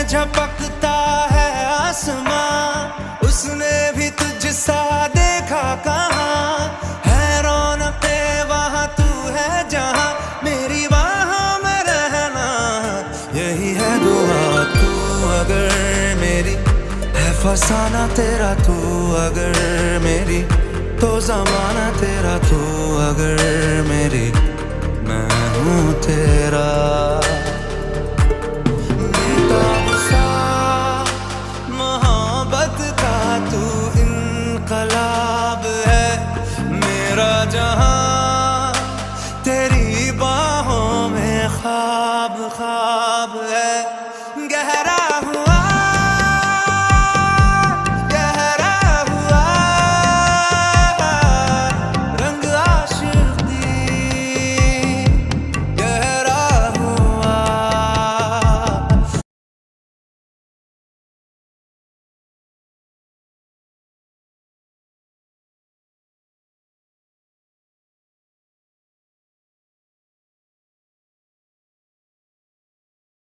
झपकता है आसमां, उसने भी तुझसा देखा कहाँ। है रौनके वहाँ तू है जहाँ, मेरी बाहों में रहना यही है दुआ। तू अगर मेरी है फसाना तेरा, तू अगर मेरी तो ज़माना तेरा, तू अगर मेरी मैं हूँ तेरा। बेताब सा मोहब्बत का तू इनकलाब है, मेरा जहां तेरी बाहों में ख्वाब ख्वाब है। गहरा